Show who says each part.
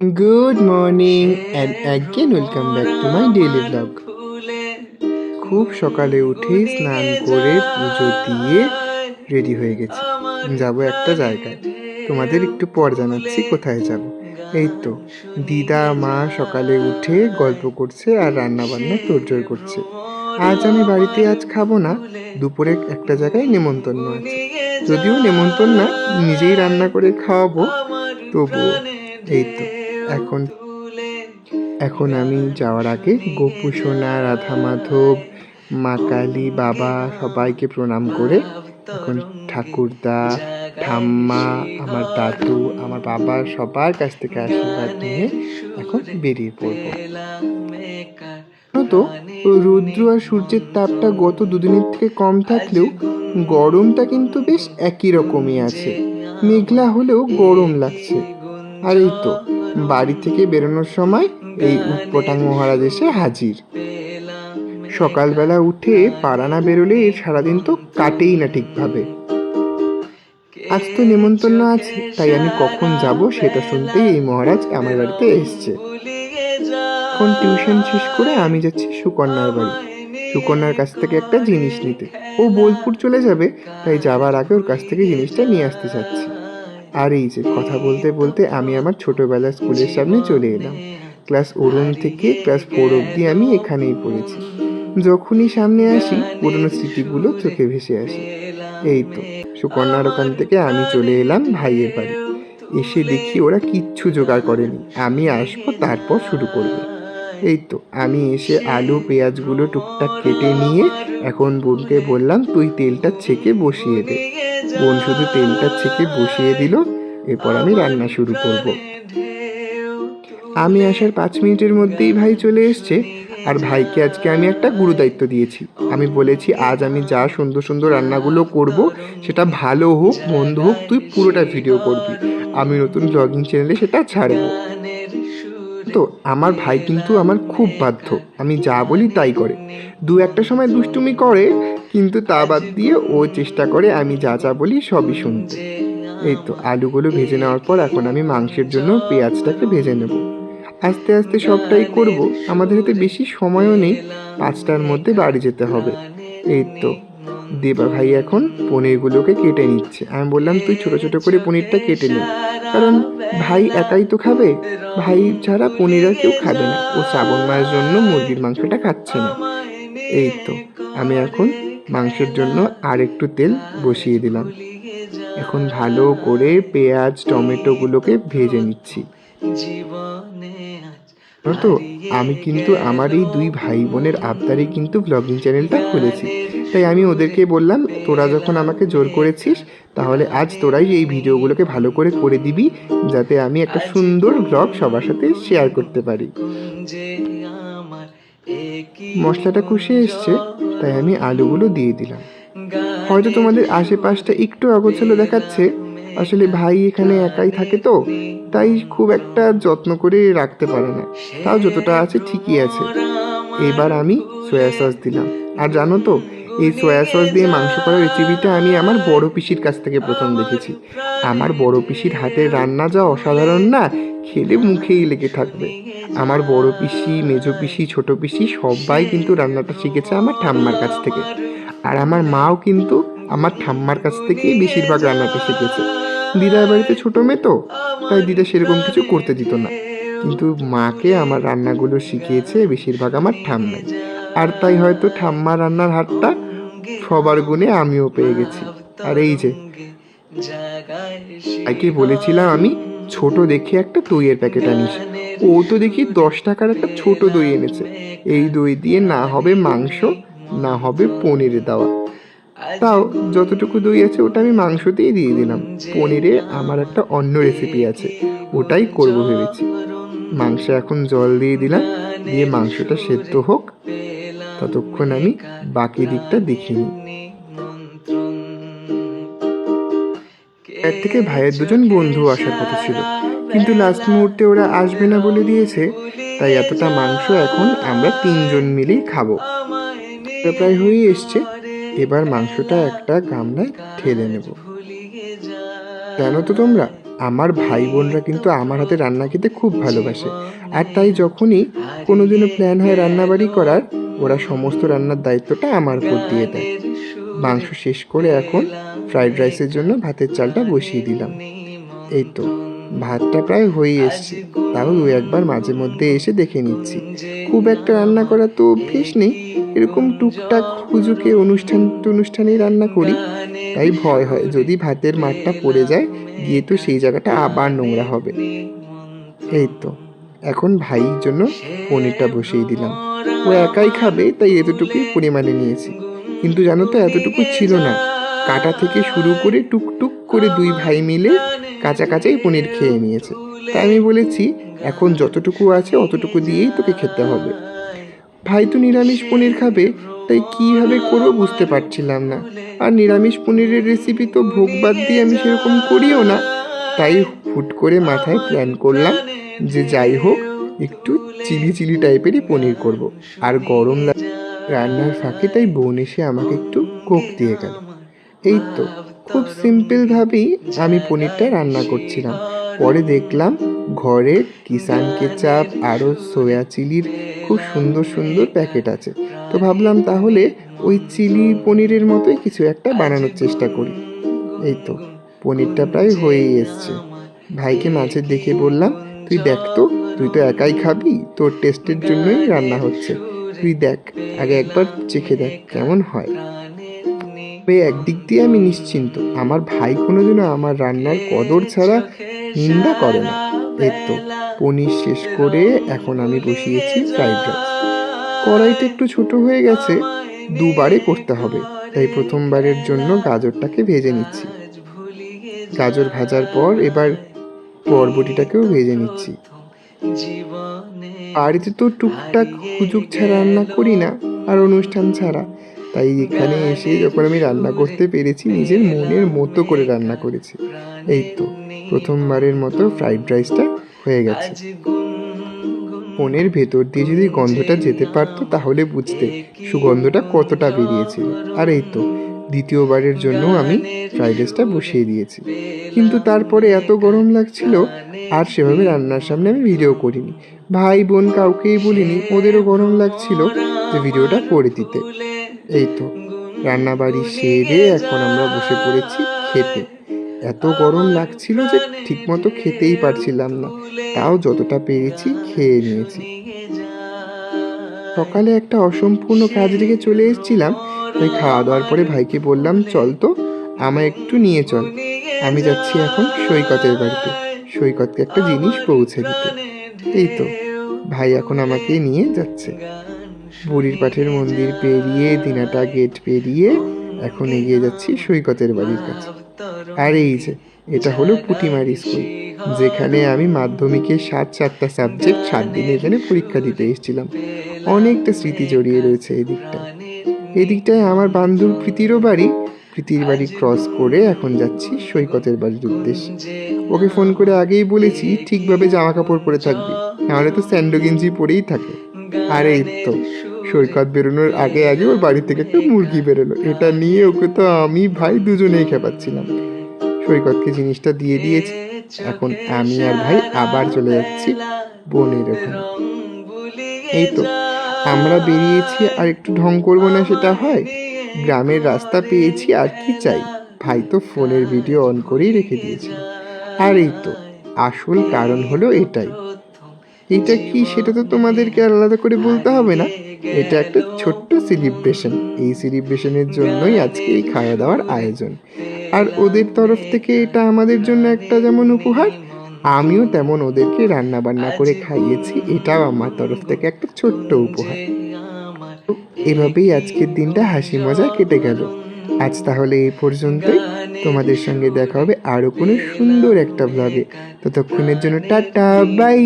Speaker 1: Good morning and again welcome back to my daily vlog. খুব সকালে উঠে স্নান করে পুজো দিয়ে রেডি হয়ে গেছি, যাব একটা জায়গায়। তোমাদের একটু পর জানাচ্ছি কোথায় যাব। এই তো দিদা মা সকালে উঠে গল্প করছে আর রান্না বান্না তোড়জোড় করছে। আজ আমি বাড়িতে খাবো না, দুপুরে একটা জায়গায় নেমন্তন্ন আছে। যদিও নেমন্তন্ন না, নিজেই রান্না করে খাওয়াবো, তবুও। এই তো এখন এখন আমি যাওয়ার আগে গোপু সোনা, রাধা মাধব, মা কালী, বাবা সবাইকে প্রণাম করে এখন ঠাকুরদা, ঠাম্মা, আমার দাদু, আমার বাবা সবার কাছ থেকে আশীর্বাদ নিয়ে এখন বেরিয়ে পড়বো। তো রৌদ্র আর সূর্যের তাপটা গত দুদিনের থেকে কম থাকলেও গরমটা কিন্তু বেশ একই রকমই আছে। মেঘলা হলেও গরম লাগছে। আর এই তো বাড়ি থেকে বেরোনোর সময় এই উটপটাং মহারাজ এসে হাজির। সকালবেলা উঠে পাড়া না বেরোলে সারাদিন তো কাটেই না ঠিকভাবে। আজ তো নেমন্তন্ন আছে, তাই আমি কখন যাব সেটা শুনতেই এই মহারাজ আমার বাড়িতে এসছে। এখন টিউশন শেষ করে আমি যাচ্ছি সুকন্যার বাড়ি, সুকন্যার কাছ থেকে একটা জিনিস নিতে। ও বোলপুর চলে যাবে, তাই যাবার আগে ওর কাছ থেকে জিনিসটা নিয়ে আসতে চাচ্ছি। আর এই যে কথা বলতে বলতে আমি আমার ছোটবেলার স্কুলের সামনে চলে এলাম। ক্লাস 1 থেকে ক্লাস 4 অবধি আমি এখানেই পড়েছি। যখনই সামনে আসি পুরনো স্মৃতিগুলো চোখে ভেসে আসে। এই তো সুকন্যার ওখান থেকে আমি চলে এলাম ভাইয়ের বাড়ি। এসে দেখি ওরা কিচ্ছু জোগাড় করেনি, আমি আসবো তারপর শুরু করবে। এই তো আমি এসে আলু পেঁয়াজগুলো টুকটাক কেটে নিয়ে এখন বোনকে বললাম তুই তেলটা ছেঁকে বসিয়ে দে। বোন শুধু তেলটা ছেঁকে বসিয়ে দিল, এরপর আমি রান্না শুরু করব। আমি আসার 5 মিনিটের মধ্যেই ভাই চলে এসছে। আর ভাইকে আজকে আমি একটা গুরুদায়িত্ব দিয়েছি। আমি বলেছি আজ আমি যা সুন্দর সুন্দর রান্নাগুলো করব, সেটা ভালো হোক মন্দ হোক তুই পুরোটা ভিডিও করবি, আমি নতুন ব্লগিং চ্যানেলে সেটা ছাড়বো। তো আমার ভাই কিন্তু আমার খুব বাধ্য, আমি যা বলি তাই করে। দু একটা সময় দুষ্টুমি করে, কিন্তু তা বাদ দিয়ে ও চেষ্টা করে আমি যা যা বলি সবই শুনতে। এই তো আলুগুলো ভেজে নেওয়ার পর এখন আমি মাংসের জন্য পেঁয়াজটাকে ভেজে নেব। আস্তে আস্তে সবটাই করব, আমাদের হাতে বেশি সময়ও নেই, 5টার মধ্যে বাড়ি যেতে হবে। এই তো দেবা ভাই এখন পনিরগুলোকে কেটে নিচ্ছে। আমি বললাম তুই ছোট ছোট করে পনিরটা কেটে নে, কারণ ভাই একাই তো খাবে, ভাই ছাড়া পনির আর কেউ খাবে না। ও শ্রাবণ মায়ের জন্য মুরগির মাংসটা খাচ্ছে না। এই তো আমি এখন মাংসের জন্য আর একটু তেল বসিয়ে দিলাম। এখন ভালো করে পেঁয়াজ টমেটোগুলোকে ভেজে নিচ্ছি। তো আমি কিন্তু আমার এই 2 ভাই বোনের আবদারে কিন্তু ব্লগিং চ্যানেলটা খুলেছি। তাই আমি ওদেরকে বললাম তোরা যখন আমাকে জোর করেছিস, তাহলে আজ তোরাই এই ভিডিওগুলোকে ভালো করে করে দিবি, যাতে আমি একটা সুন্দর ব্লগ সবার সাথে শেয়ার করতে পারি। মশলাটা কষে এসছে, তাই আমি আলুগুলো দিয়ে দিলাম। হয়তো তোমাদের আশেপাশটা একটু অগোছালো দেখাচ্ছে, আসলে ভাই এখানে একাই থাকে তো, তাই খুব একটা যত্ন করে রাখতে পারে না। তাও যতটা আছে ঠিকই আছে। এবার আমি সয়া সস দিলাম। আর জানো তো, এই সয়া সস দিয়ে মাংস করার রেসিপিটা আমি আমার বড় পিসির কাছ থেকে প্রথম দেখেছি। আমার বড় পিসির হাতের রান্না যা অসাধারণ না, খেলে মুখেই লেগে থাকবে। আমার বড় পিসি, মেজো পিসি, ছোট পিসি সবাই কিন্তু রান্নাটা শিখেছে আমার ঠাম্মার কাছ থেকে। আর আমার মাও কিন্তু আমার ঠাম্মার কাছ থেকেই বেশিরভাগ রান্নাটা শিখেছে। দিদার বাড়িতে ছোটো মেয়ে তো, তাই দিদা সেরকম কিছু করতে দিত না, কিন্তু মাকে আমার রান্নাগুলো শিখিয়েছে বেশিরভাগ আমার ঠাম্মাই। আর তাই হয়তো ঠাম্মা রান্নার হাতটা সবার গুণে আমিও পেয়ে গেছি। আর এই যে ভাইকে বলেছিলাম আমি ছোট দেখে একটা দইয়ের প্যাকেট আনিস, ও তো দেখি 10 টাকার একটা ছোট দই এনেছে। এই দই দিয়ে না হবে মাংস, না হবে পনিরে দেওয়া। তাও যতটুকু দই আছে ওটা আমি মাংসতেই দিয়ে দিলাম। পনিরে আমার একটা অন্য রেসিপি আছে, ওটাই করবো ভেবেছি। মাংসে এখন জল দিয়ে দিলাম, দিয়ে মাংসটা সেদ্ধ হোক, ততক্ষণ আমি বাকি দিকটা দেখে নিই। এর থেকে ভাইয়ের 2জন বন্ধু আসার কথা ছিল, কিন্তু লাস্ট মুহূর্তে ওরা আসবে না বলে দিয়েছে, তাই এতটা মাংস এখন আমরা 3জন মিলেই খাবো। প্রায় হয়ে এসছে, এবার মাংসটা একটা গামলায় ঢেলে নেব। জানো তো তোমরা, আমার ভাই বোনরা কিন্তু আমার হাতে রান্না খেতে খুব ভালোবাসে। আর তাই যখনই কোনোদিনও প্ল্যান হয় রান্নাবাড়ি করার, ওরা সমস্ত রান্নার দায়িত্বটা আমার উপর দিয়ে দেয়। মাংস শেষ করে এখন ফ্রাইড রাইসের জন্য ভাতের চালটা বসিয়ে দিলাম। এই তো ভাতটা প্রায় হয়েই এসছে, তাও দু একবার মাঝে মধ্যে এসে দেখে নিচ্ছি। খুব একটা রান্না করা তো অভ্যেস নেই, এরকম টুকটাক হুজুকে অনুষ্ঠানেই রান্না করি। তাই ভয় হয় যদি ভাতের মাঠটা পড়ে যায়, গিয়ে তো সেই জায়গাটা আবার নোংরা হবে। এই তো এখন ভাইয়ের জন্য পনিরটা বসিয়ে দিলাম। ও একাই খাবে তাই এতটুকুই পরিমাণে নিয়েছি। কিন্তু জানো তো এতটুকু ছিল না, কাটা থেকে শুরু করে টুকটুক করে দুই ভাই মিলে কাঁচা কাঁচাই পনির খেয়ে নিয়েছে। তাই আমি বলেছি এখন যতটুকু আছে অতটুকু দিয়েই তোকে খেতে হবে। ভাই তো নিরামিষ পনির খাবে, তাই কীভাবে করবো বুঝতে পারছিলাম না। আর নিরামিষ পনিরের রেসিপি তো ভোগ বাদ দিয়ে আমি সেরকম করিও না। তাই হুট করে মাথায় প্ল্যান করলাম যে যাই হোক একটু চিলি চিলি টাইপেরই পনির করব। আর গরম রান্নার ফাঁকে তাই বোন এসে আমাকে একটু কোক দিয়ে গেল। এই তো খুব সিম্পলভাবেই আমি পনিরটা রান্না করছিলাম। পরে দেখলাম ঘরে কিষান কেচাপ আরও সোয়া চিলির খুব সুন্দর সুন্দর প্যাকেট আছে। তো ভাবলাম তাহলে ওই চিলি পনিরের মতোই কিছু একটা বানানোর চেষ্টা করি। এই তো পনিরটা প্রায় হয়েই এসছে। ভাইকে মাঝে দেখে বললাম, তুই দেখ তো, তুই তো একাই খাবি, তোর টেস্টের জন্যই রান্না হচ্ছে, তুই দেখ আগে একবার চেখে দেখ কেমন হয়। তবে একদিক দিয়ে আমি নিশ্চিন্ত, আমার ভাই কোনোদিনও আমার রান্নার কদর ছাড়া নিন্দা করে না। এই তো পনির শেষ করে এখন আমি বসিয়েছি ফ্রাইড রাইস। কড়াইটা একটু ছোট হয়ে গেছে, দুবারে করতে হবে, তাই প্রথমবারের জন্য গাজরটাকে ভেজে নিচ্ছি। গাজর ভাজার পর এবার বরবটিটাকেও ভেজে নিচ্ছি। বাড়িতে তো টুকটাক হুজুক ছাড়া রান্না করি না, আর অনুষ্ঠান ছাড়া। তাই এখানে এসে যখন আমি রান্না করতে পেরেছি, নিজের মনের মতো করে রান্না করেছি। এই তো প্রথমবারের মতো ফ্রাইড রাইসটা হয়ে গেছে। ফোনের ভেতর দিয়ে যদি গন্ধটা যেতে পারতো তাহলে বুঝতে সুগন্ধটা কতটা বেরিয়েছিল। আর এই তো দ্বিতীয়বারের জন্য আমি ফ্রাইড রাইসটা বসিয়ে দিয়েছি। কিন্তু তারপরে এত গরম লাগছিল আর সেভাবে রান্নার সামনে আমি ভিডিও করিনি। ভাই বোন কাউকেই বলিনি, ওদেরও গরম লাগছিল যে ভিডিওটা করে দিতে। এই তো রান্নাবাড়ি সেরে এখন আমরা বসে পড়েছি খেতে। এত গরম লাগছিল যে ঠিকমতো খেতেই পারছিলাম না, তাও যতটা পেরেছি খেয়ে নিয়েছি। সকালে একটা অসম্পূর্ণ কাজ রেখে চলে এসেছিলাম, তাই খাওয়া দাওয়ার পরে ভাইকে বললাম, চল তো আমায় একটু নিয়ে চল, আমি যাচ্ছি এখন সৈকতের বাড়িতে, সৈকতকে একটা জিনিস পৌঁছে দিতে। এই তো ভাই এখন আমাকে নিয়ে যাচ্ছে। বুড়ির পাঠের মন্দির পেরিয়ে দিনাটা গেট পেরিয়ে এখন এগিয়ে যাচ্ছি সৈকতের বাড়ির কাছে। আর এই যে এটা হলো পুঁটিমারি স্কুল, যেখানে আমি মাধ্যমিকে 7টা সাবজেক্ট 7 দিনে এখানে পরীক্ষা দিতে এসেছিলাম। অনেকটা স্মৃতি জড়িয়ে রয়েছে এদিকটায় আমার বান্ধব প্রীতিরও বাড়ি। প্রীতির বাড়ি ক্রস করে এখন যাচ্ছি সৈকতের বাড়ির উদ্দেশ্যে। ওকে ফোন করে আগেই বলেছি ঠিকভাবে জামা কাপড় পরে থাকবি, নাহলে তো স্যান্ডো গেঞ্জি পরেই থাকে। আর এই তো সৈকত বেরোনোর আগে আগে ওর বাড়ি থেকে একটা মুরগি বেরোলো, এটা নিয়ে ওকে তো আমি ভাই দুজনেই খেপাচ্ছিলাম। সৈকতকে জিনিসটা দিয়ে দিয়েছি, এখন আমি আর ভাই আবার চলে যাচ্ছি বোনের ওখানে। এই তো আমরা বেরিয়েছি, আর একটু ঢং করবো না সেটা হয়? গ্রামের রাস্তা পেয়েছি, আর কি চাই। ভাই তো ফোনের ভিডিও অন করেই রেখে দিয়েছিল। আর এই তো আসল কারণ হলো এটাই। এটা কি সেটা তো তোমাদেরকে আলাদা করে বলতে হবে না, এটা একটা ছোট্ট সেলিব্রেশন। এই সেলিব্রেশনের জন্যই আজকে এই খাওয়া দাওয়ার আয়োজন। আর ওদের তরফ থেকে এটা আমাদের জন্য একটা যেমন উপহার, আমিও তেমন ওদেরকে রান্না বান্না করে খাইয়েছি, এটাও আমার তরফ থেকে একটা ছোট্ট উপহার। এভাবেই আজকের দিনটা হাসি মজা কেটে গেল। আজ তাহলে এই পর্যন্তই। তোমাদের সঙ্গে দেখা হবে আরও কোনো সুন্দর একটা ব্লগে। ততক্ষণের জন্য টাটা, বাই।